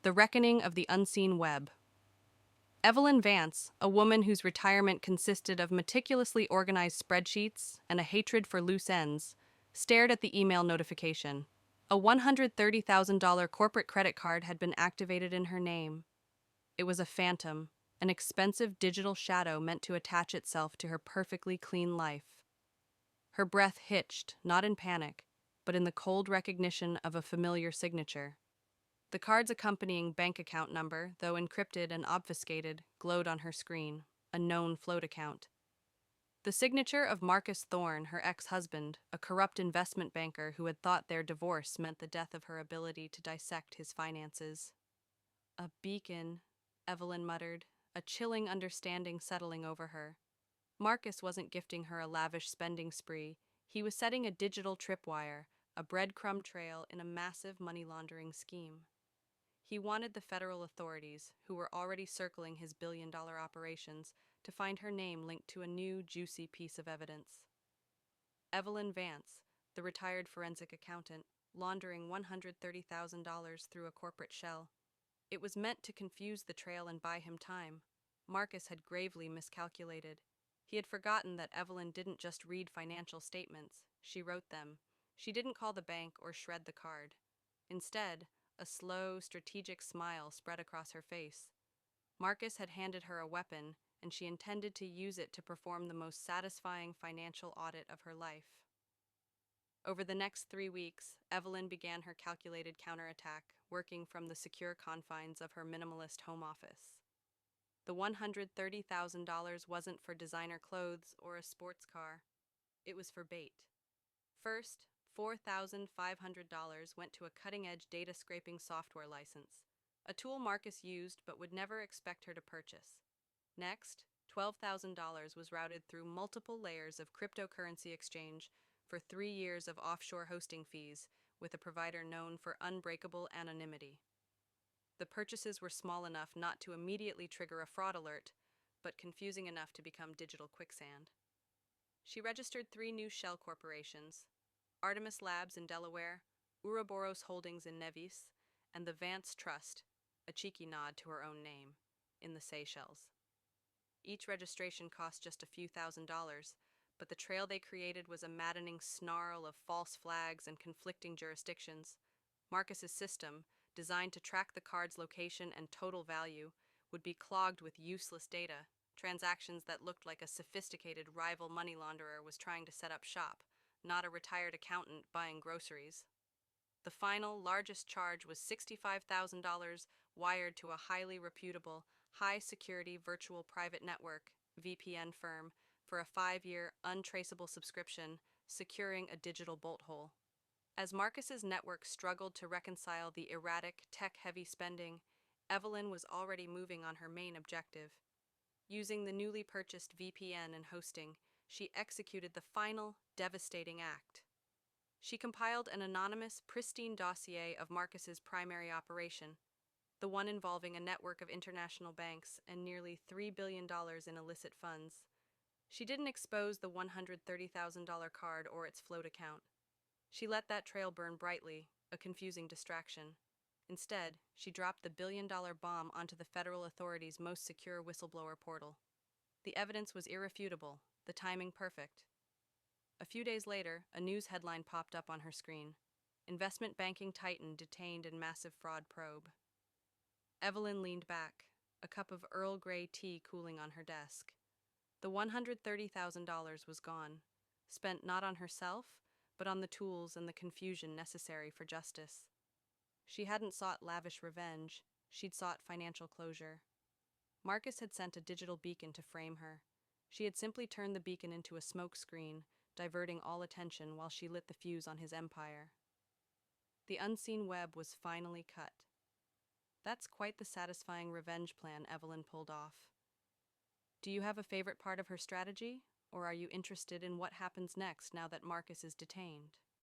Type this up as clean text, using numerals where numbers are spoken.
The Reckoning of the Unseen Web. Evelyn Vance, a woman whose retirement consisted of meticulously organized spreadsheets and a hatred for loose ends, stared at the email notification. A $130,000 corporate credit card had been activated in her name. It was a phantom, an expensive digital shadow meant to attach itself to her perfectly clean life. Her breath hitched, not in panic, but in the cold recognition of a familiar signature. The card's accompanying bank account number, though encrypted and obfuscated, glowed on her screen, a known float account. The signature of Marcus Thorne, her ex-husband, a corrupt investment banker who had thought their divorce meant the death of her ability to dissect his finances. A beacon, Evelyn muttered, a chilling understanding settling over her. Marcus wasn't gifting her a lavish spending spree. He was setting a digital tripwire, a breadcrumb trail in a massive money laundering scheme. He wanted the federal authorities, who were already circling his billion-dollar operations, to find her name linked to a new, juicy piece of evidence. Evelyn Vance, the retired forensic accountant, laundering $130,000 through a corporate shell. It was meant to confuse the trail and buy him time. Marcus had gravely miscalculated. He had forgotten that Evelyn didn't just read financial statements, she wrote them. She didn't call the bank or shred the card. Instead, a slow, strategic smile spread across her face. Marcus had handed her a weapon, and she intended to use it to perform the most satisfying financial audit of her life. Over the next 3 weeks, Evelyn began her calculated counterattack, working from the secure confines of her minimalist home office. The $130,000 wasn't for designer clothes or a sports car. It was for bait. First, $4,500 went to a cutting-edge data scraping software license, a tool Marcus used but would never expect her to purchase. Next, $12,000 was routed through multiple layers of cryptocurrency exchange for 3 years of offshore hosting fees with a provider known for unbreakable anonymity. The purchases were small enough not to immediately trigger a fraud alert, but confusing enough to become digital quicksand. She registered 3 new shell corporations: Artemis Labs in Delaware, Ouroboros Holdings in Nevis, and the Vance Trust, a cheeky nod to her own name, in the Seychelles. Each registration cost just a few $1,000s, but the trail they created was a maddening snarl of false flags and conflicting jurisdictions. Marcus's system, designed to track the card's location and total value, would be clogged with useless data, transactions that looked like a sophisticated rival money launderer was trying to set up shop, not a retired accountant buying groceries. The final, largest charge was $65,000 wired to a highly reputable, high-security virtual private network (VPN) firm for a 5-year, untraceable subscription, securing a digital bolt hole. As Marcus's network struggled to reconcile the erratic, tech-heavy spending, Evelyn was already moving on her main objective. Using the newly purchased VPN and hosting, she executed the final, devastating act. She compiled an anonymous, pristine dossier of Marcus's primary operation, the one involving a network of international banks and nearly $3 billion in illicit funds. She didn't expose the $130,000 card or its float account. She let that trail burn brightly, a confusing distraction. Instead, she dropped the billion-dollar bomb onto the federal authorities' most secure whistleblower portal. The evidence was irrefutable, the timing perfect. A few days later, a news headline popped up on her screen: Investment banking titan detained in massive fraud probe. Evelyn leaned back, a cup of Earl Grey tea cooling on her desk. The $130,000 was gone, spent not on herself, but on the tools and the confusion necessary for justice. She hadn't sought lavish revenge, she'd sought financial closure. Marcus had sent a digital beacon to frame her. She had simply turned the beacon into a smoke screen, diverting all attention while she lit the fuse on his empire. The unseen web was finally cut. That's quite the satisfying revenge plan Evelyn pulled off. Do you have a favorite part of her strategy, or are you interested in what happens next now that Marcus is detained?